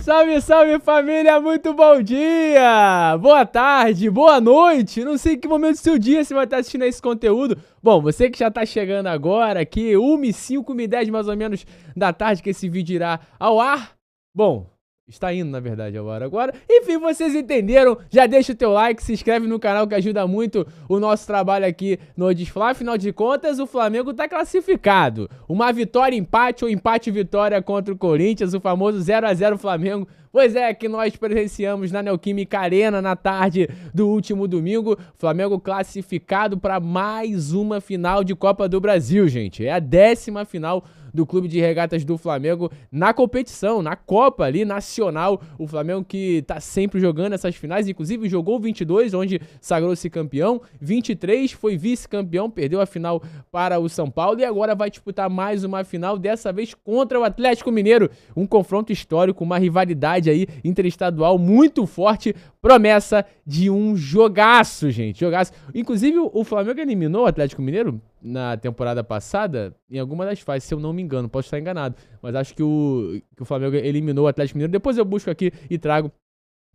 Salve, salve família, muito bom dia, boa tarde, boa noite, não sei em que momento do seu dia você vai estar assistindo esse conteúdo. Bom, você que já está chegando agora aqui, 1h05, 1h10 mais ou menos da tarde que esse vídeo irá ao ar. Bom, está indo na verdade ao ar agora. Enfim, vocês entenderam, já deixa o teu like, se inscreve no canal que ajuda muito o nosso trabalho aqui no Odisfla. Afinal de contas, o Flamengo está classificado. Uma vitória, empate ou empate-vitória contra o Corinthians, o famoso 0x0 Flamengo. Pois é, que nós presenciamos na Neoquímica Arena na tarde do último domingo. Flamengo classificado para mais uma final de Copa do Brasil, gente. É a 10ª final do Clube de Regatas do Flamengo na competição, na Copa ali nacional. O Flamengo que tá sempre jogando essas finais, inclusive jogou 22, onde sagrou-se campeão. 23 foi vice-campeão, perdeu a final para o São Paulo e agora vai disputar mais uma final, dessa vez contra o Atlético Mineiro. Um confronto histórico, uma rivalidade aí interestadual muito forte, promessa de um jogaço, gente, jogaço. Inclusive o Flamengo eliminou o Atlético Mineiro na temporada passada em alguma das fases, se eu não me engano, posso estar enganado, mas acho que o Flamengo eliminou o Atlético Mineiro. Depois eu busco aqui e trago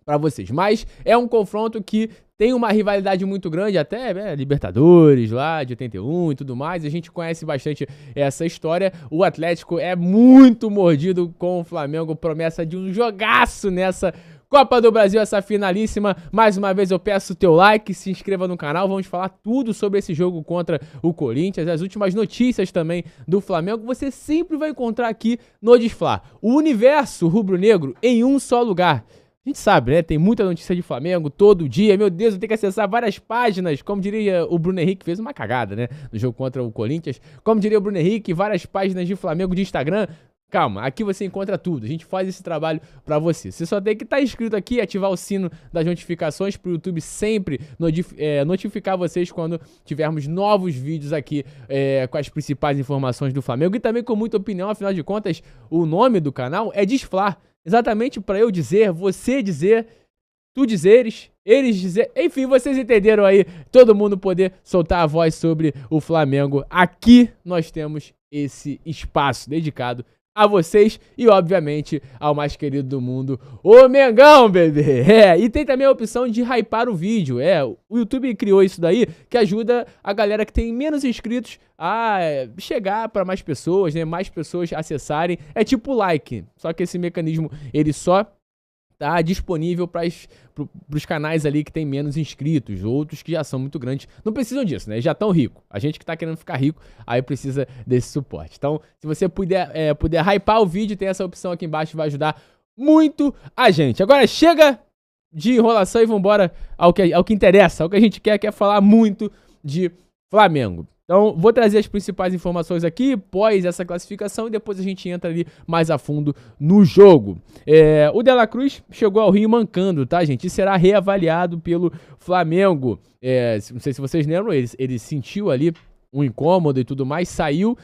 para vocês, mas é um confronto que tem uma rivalidade muito grande, até Libertadores lá de 81 e tudo mais, a gente conhece bastante essa história. O Atlético é muito mordido com o Flamengo, promessa de um jogaço nessa Copa do Brasil, essa finalíssima. Mais uma vez eu peço o teu like, se inscreva no canal, vamos falar tudo sobre esse jogo contra o Corinthians, as últimas notícias também do Flamengo, você sempre vai encontrar aqui no Odisfla. O universo rubro-negro em um só lugar. A gente sabe, né? Tem muita notícia de Flamengo todo dia. Meu Deus, eu tenho que acessar várias páginas. Como diria o Bruno Henrique, fez uma cagada, né? No jogo contra o Corinthians. Como diria o Bruno Henrique, várias páginas de Flamengo de Instagram. Calma, aqui você encontra tudo. A gente faz esse trabalho pra você. Você só tem que estar inscrito aqui e ativar o sino das notificações pro YouTube sempre notificar vocês quando tivermos novos vídeos aqui com as principais informações do Flamengo e também com muita opinião. Afinal de contas, o nome do canal é Odisfla. Exatamente para eu dizer, você dizer, tu dizeres, eles dizer, enfim, vocês entenderam aí, todo mundo poder soltar a voz sobre o Flamengo. Aqui nós temos esse espaço dedicado a vocês e, obviamente, ao mais querido do mundo, o Mengão, bebê! E tem também a opção de hypar o vídeo, o YouTube criou isso daí, que ajuda a galera que tem menos inscritos a chegar para mais pessoas, né? Mais pessoas acessarem, é tipo like, só que esse mecanismo, ele só tá disponível para os canais ali que tem menos inscritos, outros que já são muito grandes, não precisam disso, né? Já tão rico. A gente que tá querendo ficar rico, aí precisa desse suporte. Então, se você puder hypar o vídeo, tem essa opção aqui embaixo, vai ajudar muito a gente. Agora chega de enrolação e vambora ao que interessa, ao que a gente quer, que é falar muito de Flamengo. Então, vou trazer as principais informações aqui, pós essa classificação, e depois a gente entra ali mais a fundo no jogo. O De La Cruz chegou ao Rio mancando, tá, gente? E será reavaliado pelo Flamengo. Não sei se vocês lembram, ele sentiu ali um incômodo e tudo mais, saiu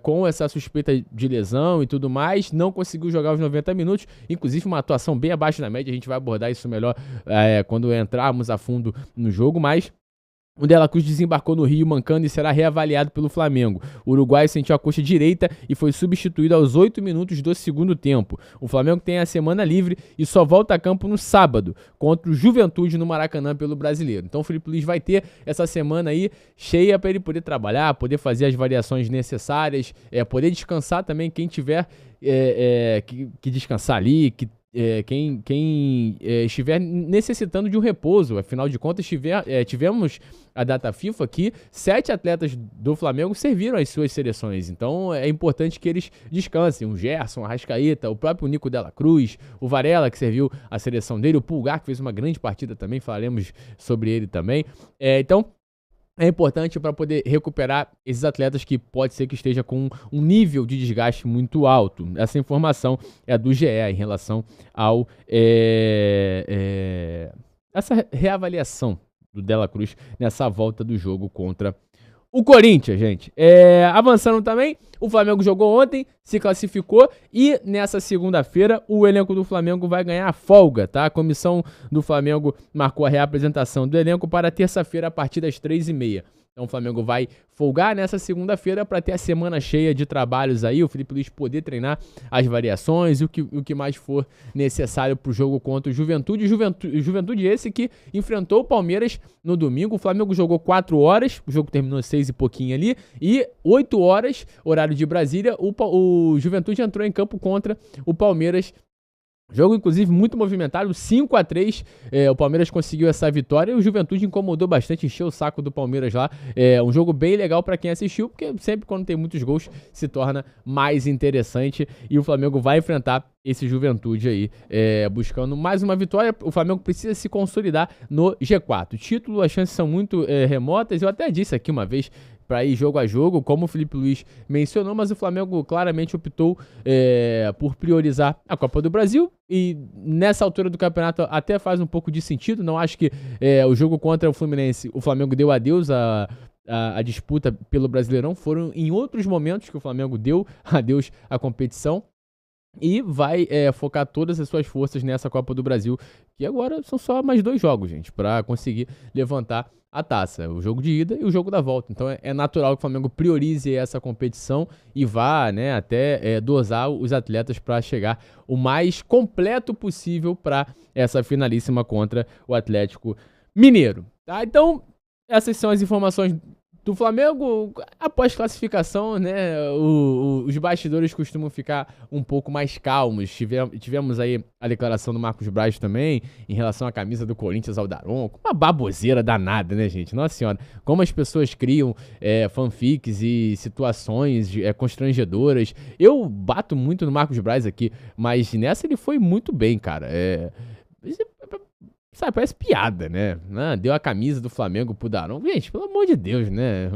com essa suspeita de lesão e tudo mais, não conseguiu jogar os 90 minutos, inclusive uma atuação bem abaixo da média, a gente vai abordar isso melhor quando entrarmos a fundo no jogo, mas o De La Cruz desembarcou no Rio mancando e será reavaliado pelo Flamengo. O uruguaio sentiu a coxa direita e foi substituído aos 8 minutos do segundo tempo. O Flamengo tem a semana livre e só volta a campo no sábado, contra o Juventude no Maracanã pelo Brasileiro. Então o Felipe Luiz vai ter essa semana aí cheia para ele poder trabalhar, poder fazer as variações necessárias, poder descansar também quem tiver que descansar ali, quem estiver necessitando de um repouso. Afinal de contas, tivemos a data FIFA que 7 atletas do Flamengo serviram as suas seleções, então é importante que eles descansem. O Gerson, o Arrascaeta, o próprio Nico Della Cruz, o Varela, que serviu a seleção dele, o Pulgar, que fez uma grande partida também, falaremos sobre ele também. Então é importante para poder recuperar esses atletas que pode ser que esteja com um nível de desgaste muito alto. Essa informação é do GE em relação ao essa reavaliação do De La Cruz nessa volta do jogo contra O Corinthians, gente, avançando também, o Flamengo jogou ontem, se classificou e nessa segunda-feira o elenco do Flamengo vai ganhar folga, tá? A comissão do Flamengo marcou a reapresentação do elenco para terça-feira a partir das 3h30. Então o Flamengo vai folgar nessa segunda-feira para ter a semana cheia de trabalhos aí, o Felipe Luiz poder treinar as variações e o que mais for necessário para o jogo contra o Juventude. Juventude esse que enfrentou o Palmeiras no domingo. O Flamengo jogou 4 horas, o jogo terminou 6 e pouquinho ali, e 8 horas, horário de Brasília, o Juventude entrou em campo contra o Palmeiras. Jogo, inclusive, muito movimentado, 5-3, o Palmeiras conseguiu essa vitória e o Juventude incomodou bastante, encheu o saco do Palmeiras lá. Um jogo bem legal pra quem assistiu, porque sempre quando tem muitos gols se torna mais interessante e o Flamengo vai enfrentar esse Juventude aí, buscando mais uma vitória. O Flamengo precisa se consolidar no G4. O título, as chances são muito remotas, eu até disse aqui uma vez, para ir jogo a jogo, como o Felipe Luiz mencionou, mas o Flamengo claramente optou por priorizar a Copa do Brasil e nessa altura do campeonato até faz um pouco de sentido. Não acho que o jogo contra o Fluminense, o Flamengo deu adeus a disputa pelo Brasileirão, foram em outros momentos que o Flamengo deu adeus à competição. E vai focar todas as suas forças nessa Copa do Brasil, que agora são só mais 2 jogos, gente, para conseguir levantar a taça. O jogo de ida e o jogo da volta. Então é natural que o Flamengo priorize essa competição e vá, né, até dosar os atletas para chegar o mais completo possível para essa finalíssima contra o Atlético Mineiro. Tá? Então, essas são as informações do Flamengo. Após classificação, né, os bastidores costumam ficar um pouco mais calmos. Tivemos aí a declaração do Marcos Braz também, em relação à camisa do Corinthians ao Daronco. Uma baboseira danada, né, gente? Nossa senhora, como as pessoas criam fanfics e situações constrangedoras. Eu bato muito no Marcos Braz aqui, mas nessa ele foi muito bem, cara. Sabe, parece piada, né? Deu a camisa do Flamengo pro Daronco. Gente, pelo amor de Deus, né?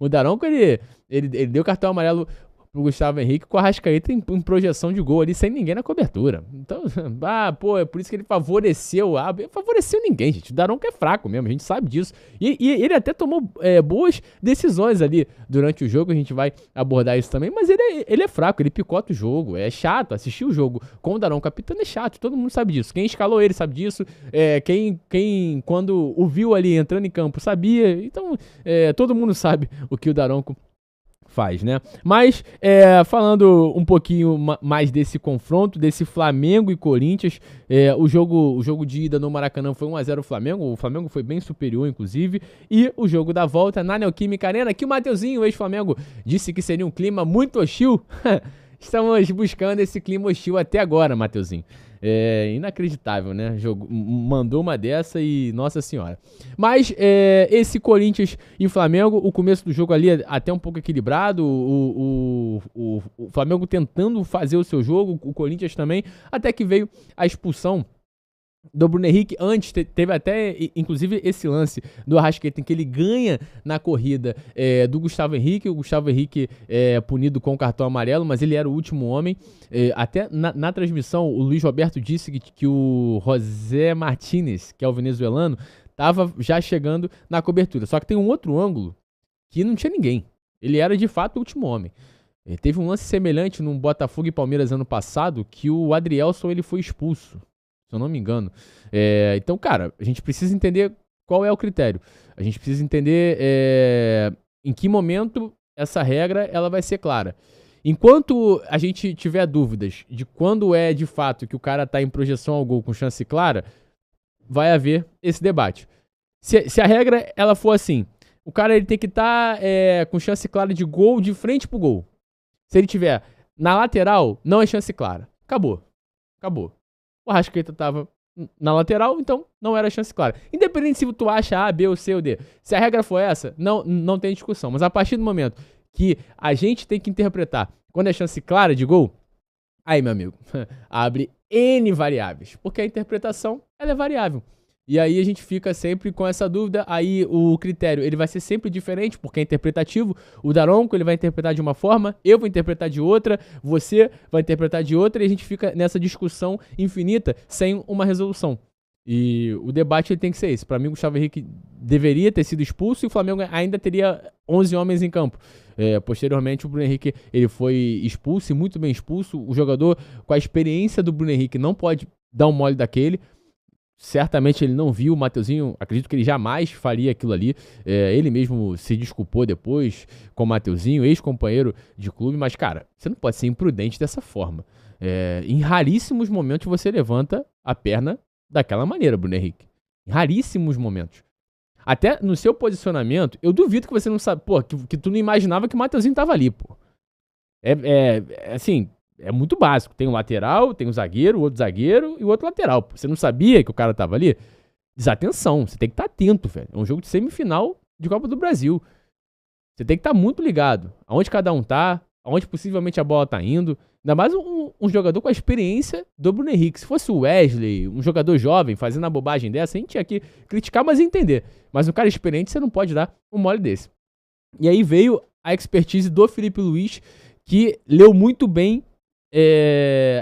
O Daronco, ele deu cartão amarelo pro Gustavo Henrique com a Arrascaeta em projeção de gol ali, sem ninguém na cobertura. Então, é por isso que ele favoreceu. Favoreceu ninguém, gente. O Daronco é fraco mesmo, a gente sabe disso. E ele até tomou boas decisões ali durante o jogo, a gente vai abordar isso também, mas ele é fraco, ele picota o jogo, é chato. Assistir o jogo com o Daronco capitão é chato, todo mundo sabe disso. Quem escalou ele sabe disso, quem quando o viu ali entrando em campo sabia. Então, todo mundo sabe o que o Daronco faz, né? Mas, falando um pouquinho mais desse confronto, desse Flamengo e Corinthians, o jogo de ida no Maracanã foi 1-0 Flamengo, o Flamengo foi bem superior, inclusive, e o jogo da volta na Neoquímica Arena, que o Mateuzinho, ex-Flamengo, disse que seria um clima muito hostil. Estamos buscando esse clima hostil até agora, Mateuzinho. Inacreditável, né? Mandou uma dessa e nossa senhora. Mas esse Corinthians e Flamengo, o começo do jogo ali até um pouco equilibrado, o Flamengo tentando fazer o seu jogo, o Corinthians também, até que veio a expulsão do Bruno Henrique. Antes teve até, inclusive, esse lance do Arrascaeta em que ele ganha na corrida do Gustavo Henrique. O Gustavo Henrique punido com o cartão amarelo, mas ele era o último homem. Até na transmissão, o Luiz Roberto disse que o José Martínez, que é o venezuelano, estava já chegando na cobertura. Só que tem um outro ângulo que não tinha ninguém. Ele era, de fato, o último homem. Teve um lance semelhante no Botafogo e Palmeiras ano passado, que o Adrielson ele foi expulso, se eu não me engano. Então, cara, a gente precisa entender qual é o critério. A gente precisa entender em que momento essa regra ela vai ser clara. Enquanto a gente tiver dúvidas de quando é de fato que o cara tá em projeção ao gol com chance clara, vai haver esse debate. Se a regra ela for assim, o cara ele tem que estar com chance clara de gol de frente pro gol. Se ele tiver na lateral, não é chance clara. Acabou. O Arrascaeta tava na lateral, então não era chance clara. Independente se tu acha A, B ou C ou D. Se a regra for essa, não tem discussão. Mas a partir do momento que a gente tem que interpretar quando é chance clara de gol, aí, meu amigo, abre N variáveis. Porque a interpretação, ela é variável. E aí a gente fica sempre com essa dúvida. Aí o critério, ele vai ser sempre diferente, porque é interpretativo. O Daronco, ele vai interpretar de uma forma, eu vou interpretar de outra, você vai interpretar de outra, e a gente fica nessa discussão infinita, sem uma resolução. E o debate ele tem que ser esse. Para mim, o Gustavo Henrique deveria ter sido expulso e o Flamengo ainda teria 11 homens em campo. Posteriormente, o Bruno Henrique ele foi expulso e muito bem expulso. O jogador com a experiência do Bruno Henrique não pode dar um mole daquele. Certamente ele não viu o Mateuzinho, acredito que ele jamais faria aquilo ali. Ele mesmo se desculpou depois com o Mateuzinho, ex-companheiro de clube. Mas, cara, você não pode ser imprudente dessa forma. Em raríssimos momentos você levanta a perna daquela maneira, Bruno Henrique. Em raríssimos momentos. Até no seu posicionamento, eu duvido que você não sabe, pô, que tu não imaginava que o Mateuzinho tava ali, pô. Assim, é muito básico. Tem um lateral, tem um zagueiro, o outro zagueiro e o outro lateral. Pô. Você não sabia que o cara tava ali? Desatenção, você tem que estar atento, velho. É um jogo de semifinal de Copa do Brasil. Você tem que estar muito ligado. Aonde cada um tá, aonde possivelmente a bola tá indo. Ainda mais um jogador com a experiência do Bruno Henrique. Se fosse o Wesley, um jogador jovem, fazendo a bobagem dessa, a gente tinha que criticar, mas entender. Mas um cara experiente, você não pode dar um mole desse. E aí veio a expertise do Felipe Luiz, que leu muito bem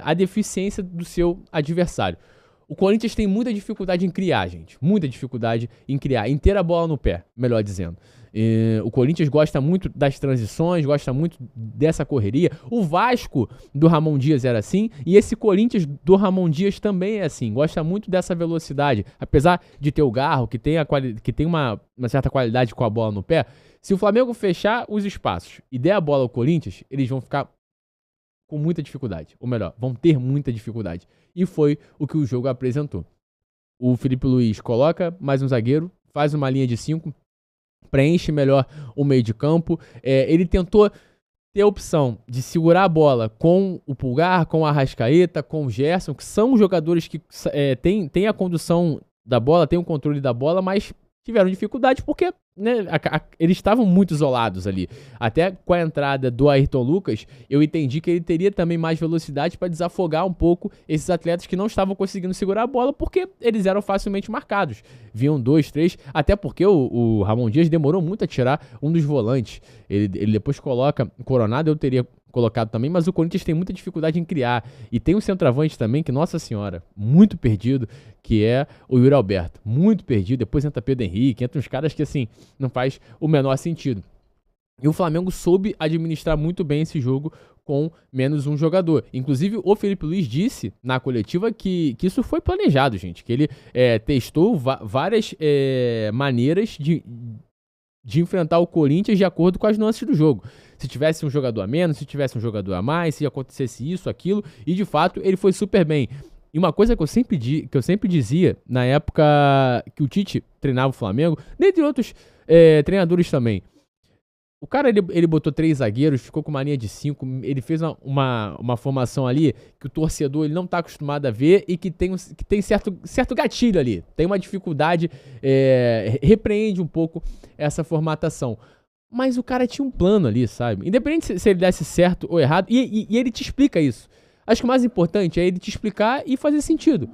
a deficiência do seu adversário. O Corinthians tem muita dificuldade em criar, gente. Muita dificuldade em criar, em ter a bola no pé, melhor dizendo. O Corinthians gosta muito das transições, gosta muito dessa correria. O Vasco do Ramon Dias era assim, e esse Corinthians do Ramon Dias também é assim, gosta muito dessa velocidade. Apesar de ter o Garro, que tem uma certa qualidade com a bola no pé, se o Flamengo fechar os espaços e der a bola ao Corinthians, eles vão ficar com muita dificuldade. Ou melhor, vão ter muita dificuldade. E foi o que o jogo apresentou. O Felipe Luiz coloca mais um zagueiro, faz uma linha de 5, preenche melhor o meio de campo. Ele tentou ter a opção de segurar a bola com o Pulgar, com o Arrascaeta, com o Gerson, que são jogadores que têm a condução da bola, têm o controle da bola, mas tiveram dificuldade porque eles estavam muito isolados ali. Até com a entrada do Ayrton Lucas, eu entendi que ele teria também mais velocidade para desafogar um pouco esses atletas que não estavam conseguindo segurar a bola porque eles eram facilmente marcados. Vinham 2, 3, até porque o Ramon Dias demorou muito a tirar um dos volantes. Ele depois coloca o Coronado, eu teria colocado também, mas o Corinthians tem muita dificuldade em criar. E tem um centroavante também que, nossa senhora, muito perdido, que é o Yuri Alberto. Muito perdido. Depois entra Pedro Henrique, entra uns caras que, assim, não faz o menor sentido. E o Flamengo soube administrar muito bem esse jogo com menos um jogador. Inclusive, o Felipe Luiz disse na coletiva que isso foi planejado, gente. Que ele testou várias maneiras de enfrentar o Corinthians de acordo com as nuances do jogo. Se tivesse um jogador a menos, se tivesse um jogador a mais, se acontecesse isso, aquilo, e de fato ele foi super bem. E uma coisa que eu sempre dizia na época que o Tite treinava o Flamengo, dentre outros treinadores também, o cara ele botou 3 zagueiros, ficou com uma linha de 5, ele fez uma formação ali que o torcedor ele não tá acostumado a ver e que tem certo gatilho ali, tem uma dificuldade, repreende um pouco essa formatação. Mas o cara tinha um plano ali, sabe? Independente se ele desse certo ou errado, e ele te explica isso. Acho que o mais importante é ele te explicar e fazer sentido.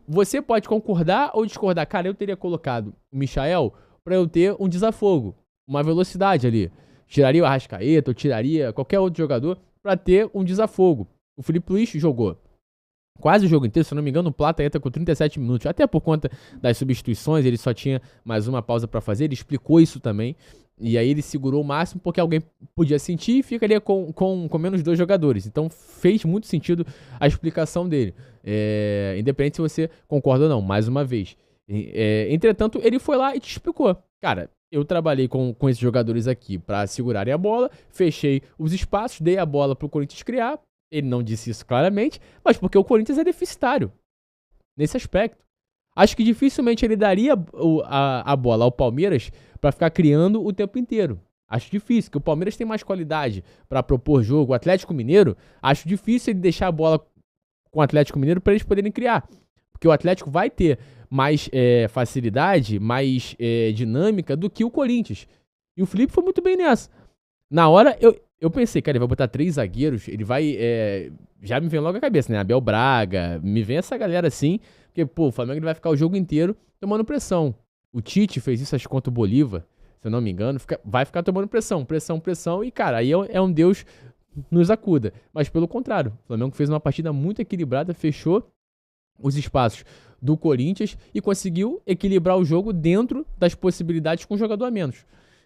Você pode concordar ou discordar. Cara, eu teria colocado o Michael pra eu ter um desafogo, uma velocidade ali. Tiraria o Arrascaeta, ou tiraria qualquer outro jogador pra ter um desafogo. O Felipe Luiz jogou quase o jogo inteiro, se eu não me engano, o Plata entra com 37 minutos, até por conta das substituições, ele só tinha mais uma pausa pra fazer, ele explicou isso também, e aí ele segurou o máximo porque alguém podia sentir e ficaria com menos 2 jogadores, então fez muito sentido a explicação dele, independente se você concorda ou não, mais uma vez. Entretanto, ele foi lá e te explicou, cara, eu trabalhei com esses jogadores aqui pra segurarem a bola, fechei os espaços, dei a bola pro Corinthians criar. Ele não disse isso claramente, mas porque o Corinthians é deficitário nesse aspecto. Acho que dificilmente ele daria a bola ao Palmeiras para ficar criando o tempo inteiro. Acho difícil, porque o Palmeiras tem mais qualidade para propor jogo. O Atlético Mineiro, acho difícil ele deixar a bola com o Atlético Mineiro para eles poderem criar. Porque o Atlético vai ter mais facilidade, mais dinâmica do que o Corinthians. E o Felipe foi muito bem nessa. Na hora, eu pensei, cara, ele vai botar 3 zagueiros, ele vai... já me vem logo a cabeça, né? Abel Braga, me vem essa galera assim, porque, pô, o Flamengo ele vai ficar o jogo inteiro tomando pressão. O Tite fez isso, acho, contra o Bolívar, se eu não me engano, vai ficar tomando pressão, e, cara, aí é um Deus nos acuda. Mas, pelo contrário, o Flamengo fez uma partida muito equilibrada, fechou os espaços do Corinthians e conseguiu equilibrar o jogo dentro das possibilidades com um jogador a menos.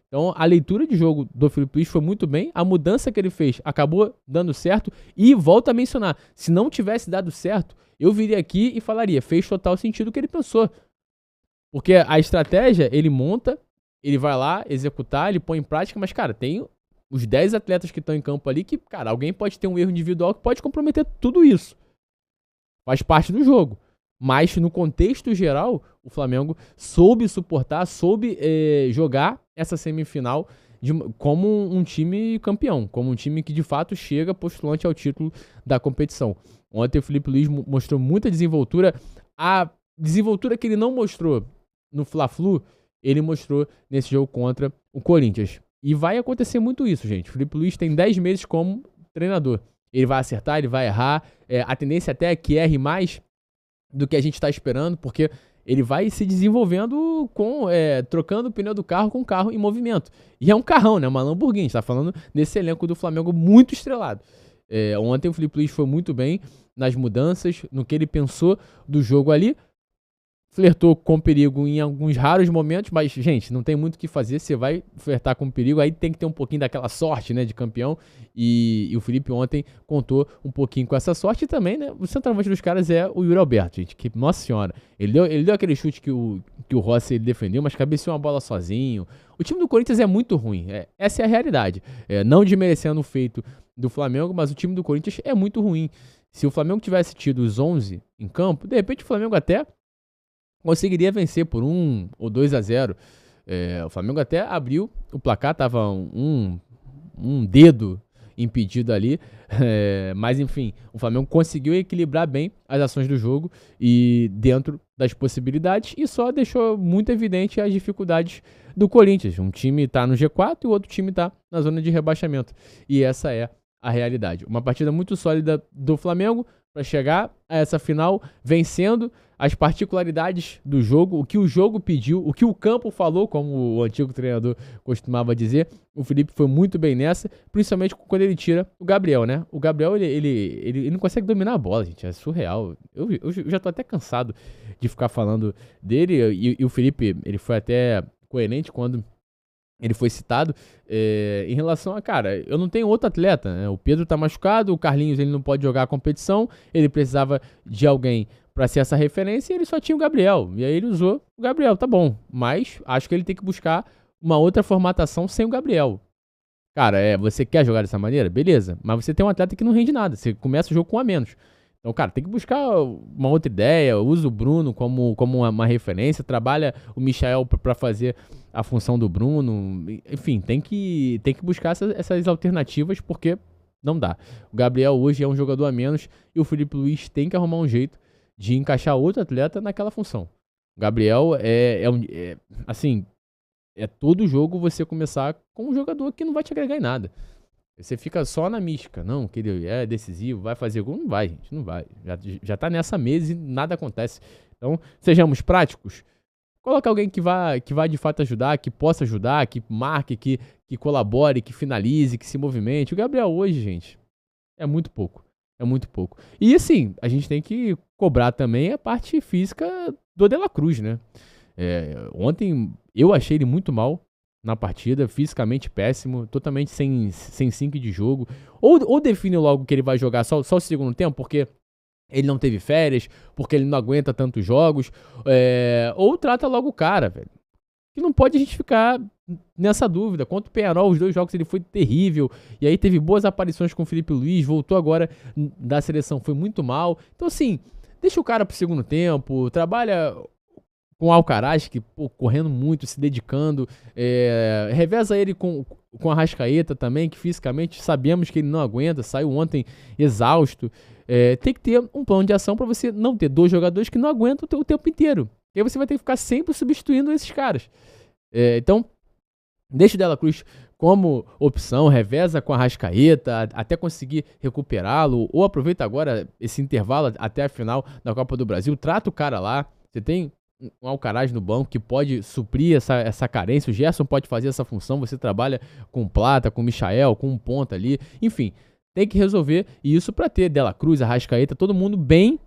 Então, a leitura de jogo do Filipe Luís foi muito bem, a mudança que ele fez acabou dando certo e, volto a mencionar, se não tivesse dado certo, eu viria aqui e falaria, fez total sentido o que ele pensou. Porque a estratégia, ele monta, ele vai lá executar, ele põe em prática, mas, cara, tem os 10 atletas que estão em campo ali que, cara, alguém pode ter um erro individual que pode comprometer tudo isso. Faz parte do jogo. Mas, no contexto geral, o Flamengo soube suportar, soube jogar essa semifinal como um time campeão, como um time que, de fato, chega postulante ao título da competição. Ontem o Filipe Luís mostrou muita desenvoltura. A desenvoltura que ele não mostrou no Fla-Flu, ele mostrou nesse jogo contra o Corinthians. E vai acontecer muito isso, gente. O Filipe Luís tem 10 meses como treinador. Ele vai acertar, ele vai errar. A tendência até é que erre mais do que a gente está esperando, porque ele vai se desenvolvendo trocando o pneu do carro com o carro em movimento. E é um carrão, né? Uma Lamborghini. A gente tá falando desse elenco do Flamengo muito estrelado. Ontem o Filipe Luís foi muito bem nas mudanças, no que ele pensou do jogo ali. Flertou com perigo em alguns raros momentos, mas, gente, não tem muito o que fazer, você vai flertar com perigo, aí tem que ter um pouquinho daquela sorte, né, de campeão, e o Felipe ontem contou um pouquinho com essa sorte, e também, né, o centroavante dos caras é o Yuri Alberto, gente, que, nossa senhora, ele deu aquele chute que o Rossi ele defendeu, mas cabeceou uma bola sozinho. O time do Corinthians é muito ruim, essa é a realidade, não desmerecendo o feito do Flamengo, mas o time do Corinthians é muito ruim. Se o Flamengo tivesse tido os 11 em campo, de repente o Flamengo até conseguiria vencer por 1 ou 2-0. O Flamengo até abriu o placar, tava um dedo impedido ali, mas enfim, o Flamengo conseguiu equilibrar bem as ações do jogo e dentro das possibilidades, e só deixou muito evidente as dificuldades do Corinthians. Um time tá no G4 e o outro time tá na zona de rebaixamento, e essa é a realidade. Uma partida muito sólida do Flamengo para chegar a essa final vencendo as particularidades do jogo, o que o jogo pediu, o que o campo falou, como o antigo treinador costumava dizer. O Felipe foi muito bem nessa, principalmente quando ele tira o Gabriel, né? O Gabriel, ele não consegue dominar a bola, gente, é surreal. Eu já tô até cansado de ficar falando dele, e o Felipe, ele foi até coerente quando ele foi citado em relação a, cara, eu não tenho outro atleta, né? O Pedro tá machucado, o Carlinhos ele não pode jogar a competição, ele precisava de alguém pra ser essa referência e ele só tinha o Gabriel. E aí ele usou o Gabriel, tá bom. Mas acho que ele tem que buscar uma outra formatação sem o Gabriel. Cara, você quer jogar dessa maneira? Beleza. Mas você tem um atleta que não rende nada, você começa o jogo com um a menos. Então, cara, tem que buscar uma outra ideia, usa o Bruno como uma referência, trabalha o Michael pra fazer a função do Bruno, enfim, tem que buscar essas alternativas, porque não dá. O Gabriel hoje é um jogador a menos e o Filipe Luís tem que arrumar um jeito de encaixar outro atleta naquela função. O Gabriel assim, todo jogo você começar com um jogador que não vai te agregar em nada. Você fica só na mística. Não, que ele é decisivo, vai fazer gol. Não vai, gente, não vai. Já tá nessa mesa e nada acontece. Então, sejamos práticos. Coloca alguém que vá de fato ajudar, que possa ajudar, que marque, que colabore, que finalize, que se movimente. O Gabriel hoje, gente, é muito pouco. É muito pouco. E assim, a gente tem que cobrar também a parte física do De La Cruz, né? Ontem eu achei ele muito mal na partida, fisicamente péssimo, totalmente sem sync de jogo. Ou define logo que ele vai jogar só o segundo tempo, porque ele não teve férias, porque ele não aguenta tantos jogos, ou trata logo o cara, velho. Que não pode a gente ficar nessa dúvida. Contra o Peñarol, os 2 jogos ele foi terrível, e aí teve boas aparições com o Filipe Luís, voltou agora da seleção, foi muito mal. Então assim, deixa o cara pro segundo tempo, trabalha com o Alcaraz, que correndo muito, se dedicando, reveza ele com a Arrascaeta também, que fisicamente sabemos que ele não aguenta, saiu ontem exausto. Tem que ter um plano de ação para você não ter 2 jogadores que não aguentam o tempo inteiro. E aí você vai ter que ficar sempre substituindo esses caras. Então, deixa o De La Cruz como opção, reveza com a Arrascaeta, até conseguir recuperá-lo, ou aproveita agora esse intervalo até a final da Copa do Brasil, trata o cara lá. Você tem um Alcaraz no banco que pode suprir essa carência, o Gerson pode fazer essa função, você trabalha com o Plata, com o Michael, com um ponta ali, enfim, tem que resolver isso para ter De La Cruz, Arrascaeta, todo mundo bem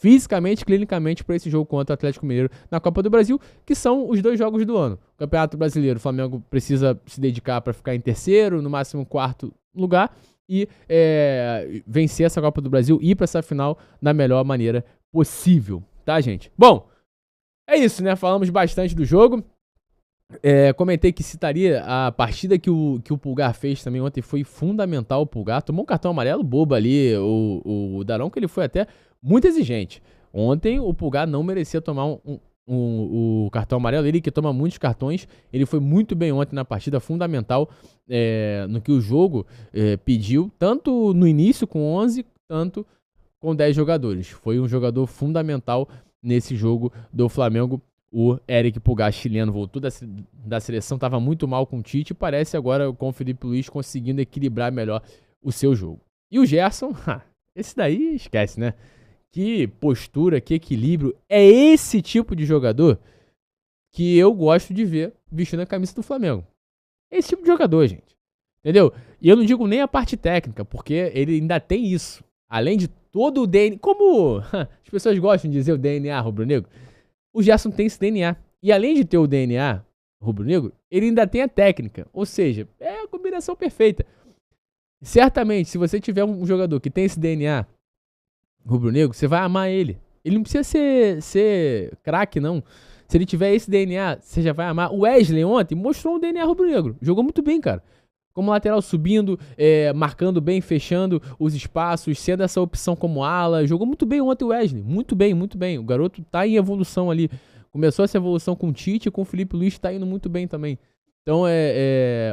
fisicamente, clinicamente, para esse jogo contra o Atlético Mineiro na Copa do Brasil, que são os 2 jogos do ano. O Campeonato Brasileiro, o Flamengo precisa se dedicar para ficar em terceiro, no máximo 4º lugar, e vencer essa Copa do Brasil e ir para essa final da melhor maneira possível, tá, gente? Bom, é isso, né? Falamos bastante do jogo. Comentei que citaria a partida que o Pulgar fez também ontem. Foi fundamental. O Pulgar tomou um cartão amarelo bobo ali. O Daronco, ele foi até muito exigente. Ontem o Pulgar não merecia tomar o cartão amarelo. Ele que toma muitos cartões. Ele foi muito bem ontem na partida, fundamental no que o jogo pediu, tanto no início com 11, tanto com 10 jogadores. Foi um jogador fundamental nesse jogo do Flamengo. O Eric Pulgar, chileno, voltou da seleção, estava muito mal com o Tite, e parece agora com o Felipe Luiz conseguindo equilibrar melhor o seu jogo. E o Gerson, esse daí esquece, né? Que postura, que equilíbrio. É esse tipo de jogador que eu gosto de ver vestindo a camisa do Flamengo. É esse tipo de jogador, gente. Entendeu? E eu não digo nem a parte técnica, porque ele ainda tem isso. Além de todo o DNA, como as pessoas gostam de dizer o DNA rubro-negro, o Gerson tem esse DNA. E além de ter o DNA rubro-negro, ele ainda tem a técnica. Ou seja, é a combinação perfeita. Certamente, se você tiver um jogador que tem esse DNA rubro-negro, você vai amar ele. Ele não precisa ser craque, não. Se ele tiver esse DNA, você já vai amar. O Wesley ontem mostrou um DNA rubro-negro. Jogou muito bem, cara. Como lateral subindo, marcando bem, fechando os espaços, sendo essa opção como ala. Jogou muito bem ontem o Wesley. Muito bem, muito bem. O garoto tá em evolução ali. Começou essa evolução com o Tite e com o Felipe Luiz, tá indo muito bem também. Então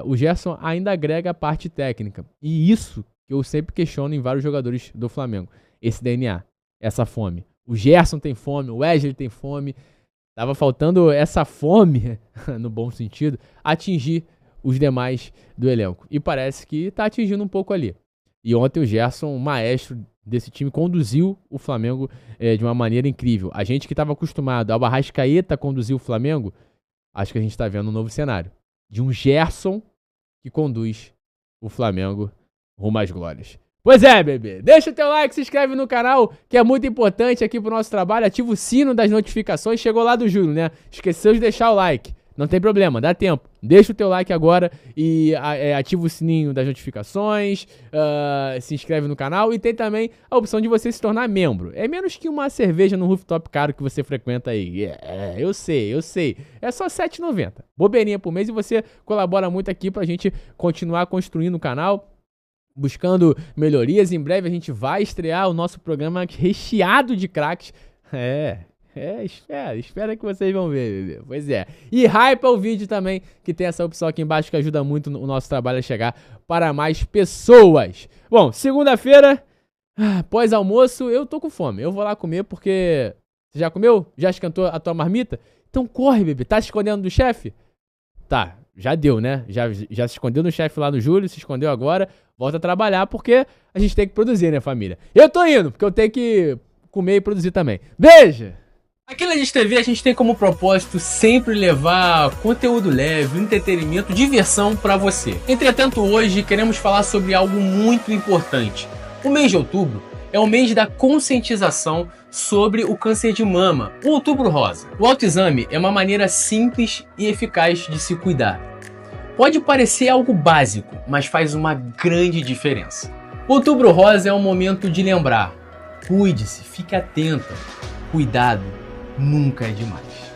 o Gerson ainda agrega a parte técnica. E isso que eu sempre questiono em vários jogadores do Flamengo. Esse DNA, essa fome. O Gerson tem fome, o Wesley tem fome. Tava faltando essa fome, no bom sentido, atingir os demais do elenco. E parece que tá atingindo um pouco ali. E ontem o Gerson, o maestro desse time, conduziu o Flamengo de uma maneira incrível. A gente que estava acostumado ao Arrascaeta conduzir o Flamengo, acho que a gente está vendo um novo cenário. De um Gerson que conduz o Flamengo rumo às glórias. Pois é, bebê. Deixa o teu like, se inscreve no canal, que é muito importante aqui pro nosso trabalho. Ativa o sino das notificações. Chegou lá do Júlio, né? Esqueceu de deixar o like. Não tem problema, dá tempo. Deixa o teu like agora e ativa o sininho das notificações, se inscreve no canal e tem também a opção de você se tornar membro. É menos que uma cerveja no rooftop caro que você frequenta aí. Eu sei. É só R$ 7,90. Bobeirinha por mês e você colabora muito aqui pra gente continuar construindo o canal, buscando melhorias. Em breve a gente vai estrear o nosso programa recheado de craques. Espera que vocês vão ver, bebê. Pois é. E hypa o vídeo também, que tem essa opção aqui embaixo que ajuda muito o nosso trabalho a chegar para mais pessoas. Bom, segunda-feira, pós-almoço, eu tô com fome. Eu vou lá comer porque... Você já comeu? Já esquentou a tua marmita? Então corre, bebê. Tá se escondendo do chefe? Tá, já deu, né? Já se escondeu no chefe lá no Júlio, se escondeu agora. Volta a trabalhar porque a gente tem que produzir, né, família? Eu tô indo, porque eu tenho que comer e produzir também. Beijo! Aqui na Legis TV a gente tem como propósito sempre levar conteúdo leve, entretenimento, diversão para você. Entretanto, hoje queremos falar sobre algo muito importante. O mês de outubro é o mês da conscientização sobre o câncer de mama, o Outubro Rosa. O autoexame é uma maneira simples e eficaz de se cuidar. Pode parecer algo básico, mas faz uma grande diferença. O Outubro Rosa é um momento de lembrar. Cuide-se, fique atenta. Cuidado nunca é demais.